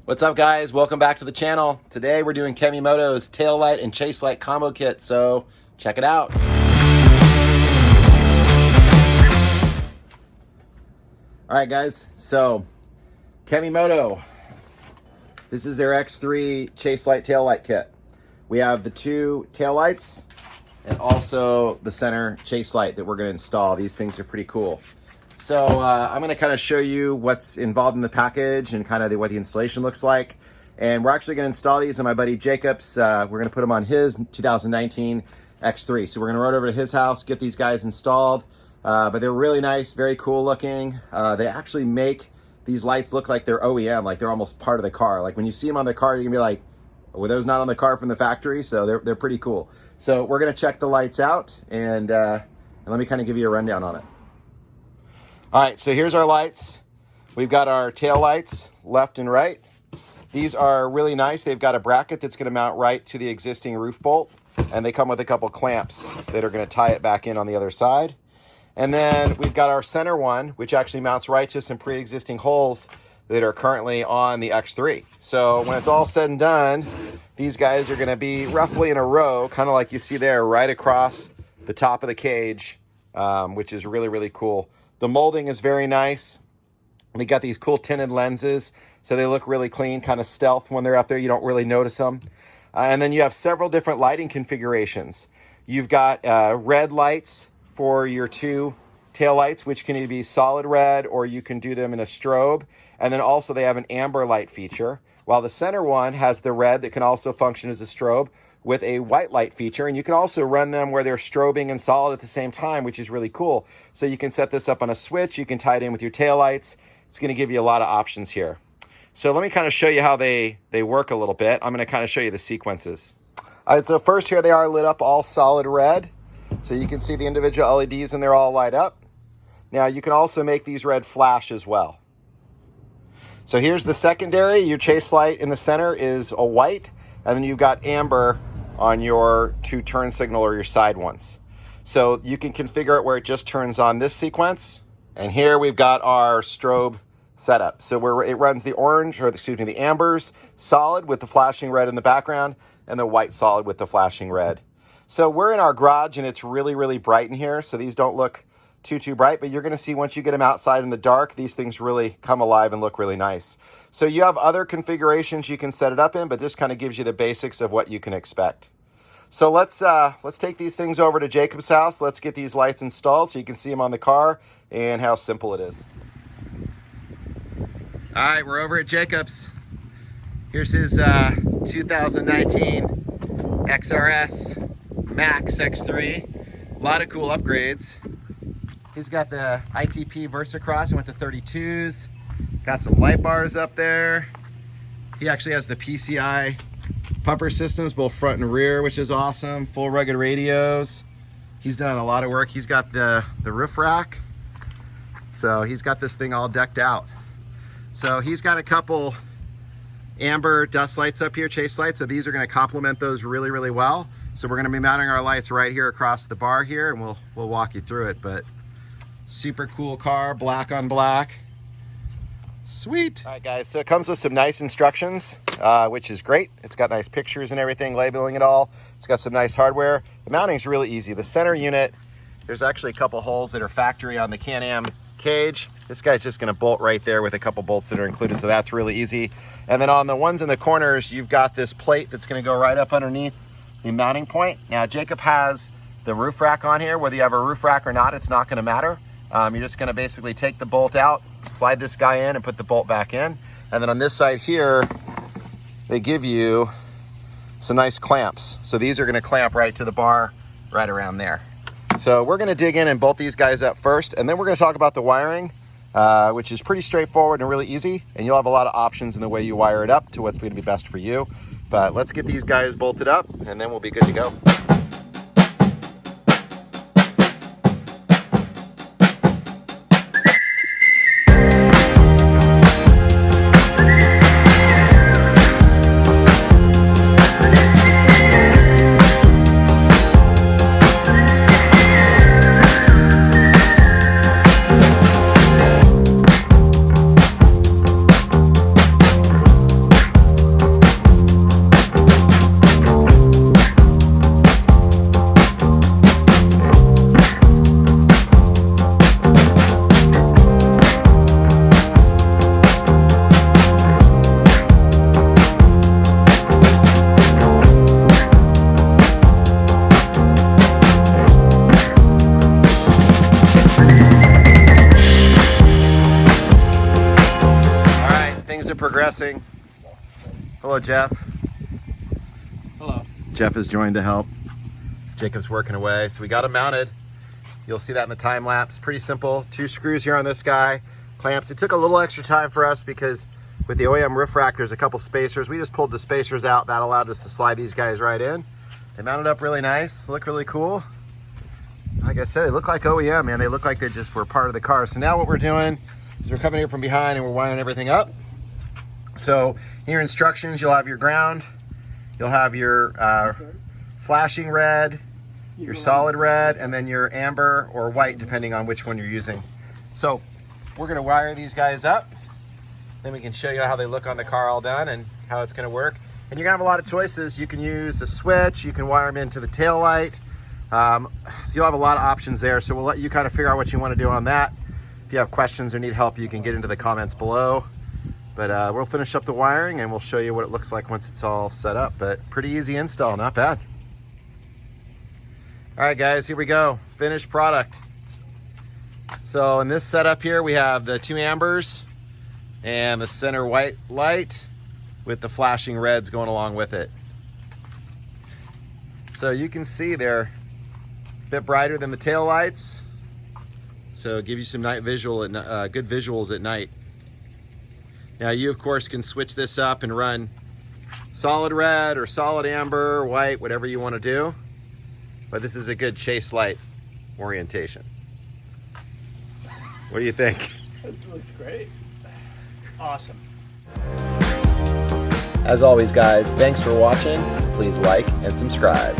What's up, guys? Welcome back to the channel. Today we're doing Kemimoto's tail light and chase light combo kit, so check it out. All right, guys, so Kemimoto, this is their X3 chase light tail light kit. We have the two tail lights and also the center chase light that we're going to install. These things are pretty cool. So I'm going to kind of show you what's involved in the package and kind of what the installation looks like. And we're actually going to install these on my buddy Jacob's. We're going to put them on his 2019 X3. So we're going to run over to his house, get these guys installed. But they're really nice, very cool looking. They actually make these lights look like they're OEM, like they're almost part of the car. Like when you see them on the car, you're going to be like, were those not on the car from the factory? So they're pretty cool. So we're going to check the lights out and let me kind of give you a rundown on it. All right, so here's our lights. We've got our tail lights left and right. These are really nice. They've got a bracket that's going to mount right to the existing roof bolt, and they come with a couple clamps that are going to tie it back in on the other side. And then we've got our center one, which actually mounts right to some pre-existing holes that are currently on the X3. So when it's all said and done, these guys are going to be roughly in a row, kind of like you see there, right across the top of the cage, which is really, really cool. The molding is very nice. They got these cool tinted lenses, so they look really clean, kind of stealth when they're up there. You don't really notice them. And then you have several different lighting configurations. You've got red lights for your two tail lights, which can either be solid red or you can do them in a strobe. And then also they have an amber light feature, while the center one has the red that can also function as a strobe with a white light feature. And you can also run them where they're strobing and solid at the same time, which is really cool. So you can set this up on a switch. You can tie it in with your tail lights. It's going to give you a lot of options here. So let me kind of show you how they work a little bit. I'm going to kind of show you the sequences. All right, so first here they are lit up all solid red. So you can see the individual LEDs and they're all light up. Now you can also make these red flash as well. So here's the secondary. Your chase light in the center is a white, and then you've got amber on your two turn signal or your side ones. So you can configure it where it just turns on this sequence. And here we've got our strobe setup. So where it runs the orange, or excuse me, the ambers solid with the flashing red in the background, and the white solid with the flashing red. So we're in our garage and it's really, really bright in here. So these don't look too bright, but you're going to see once you get them outside in the dark, these things really come alive and look really nice. So you have other configurations you can set it up in, but this kind of gives you the basics of what you can expect. So let's take these things over to Jacob's house. Let's get these lights installed so you can see them on the car and how simple it is. All right, we're over at Jacob's. Here's his 2019 XRS Max X3. A lot of cool upgrades. He's got the ITP VersaCross. He went to 32s. Got some light bars up there. He actually has the PCI pumper systems, both front and rear, which is awesome. Full rugged radios. He's done a lot of work. He's got the roof rack. So he's got this thing all decked out. So he's got a couple amber dust lights up here, chase lights. So these are going to complement those really, really well. So we're going to be mounting our lights right here across the bar here, and we'll walk you through it. But super cool car, black on black. Sweet. All right, guys, so it comes with some nice instructions, which is great. It's got nice pictures and everything, labeling it all. It's got some nice hardware. The mounting is really easy. The center unit, there's actually a couple holes that are factory on the CanAm cage. This guy's just going to bolt right there with a couple bolts that are included, so that's really easy. And then on the ones in the corners, you've got this plate that's going to go right up underneath the mounting point. Now, Jacob has the roof rack on here. Whether you have a roof rack or not, it's not going to matter. You're just going to basically take the bolt out, slide this guy in, and put the bolt back in. And then on this side here, they give you some nice clamps. So these are going to clamp right to the bar right around there. So we're going to dig in and bolt these guys up first, and then we're going to talk about the wiring, which is pretty straightforward and really easy. And you'll have a lot of options in the way you wire it up to what's going to be best for you. But let's get these guys bolted up, and then we'll be good to go. are progressing. Hello, Jeff. Hello. Jeff has joined to help. Jacob's working away. So we got him mounted. You'll see that in the time lapse. Pretty simple. 2 screws here on this guy. Clamps. It took a little extra time for us because with the OEM roof rack, there's a couple spacers. We just pulled the spacers out. That allowed us to slide these guys right in. They mounted up really nice. Look really cool. Like I said, they look like OEM, man. They look like they just were part of the car. So now what we're doing is we're coming here from behind and we're wiring everything up. So in your instructions, you'll have your ground, you'll have your flashing red, your solid red, and then your amber or white, depending on which one you're using. So we're gonna wire these guys up. Then we can show you how they look on the car all done and how it's gonna work. And you're gonna have a lot of choices. You can use a switch, you can wire them into the tail light. You'll have a lot of options there, so we'll let you kind of figure out what you want to do on that. If you have questions or need help, you can get into the comments below. But we'll finish up the wiring and we'll show you what it looks like once it's all set up. But pretty easy install, not bad. All right, guys, here we go. Finished product. So in this setup here, we have the 2 ambers and the center white light with the flashing reds going along with it. So you can see they're a bit brighter than the tail lights, so give you some night visual at good visuals at night. Now you of course can switch this up and run solid red or solid amber or white, whatever you want to do, but this is a good chase light orientation. What do you think? That looks great. Awesome. As always, guys, thanks for watching. Please like and subscribe.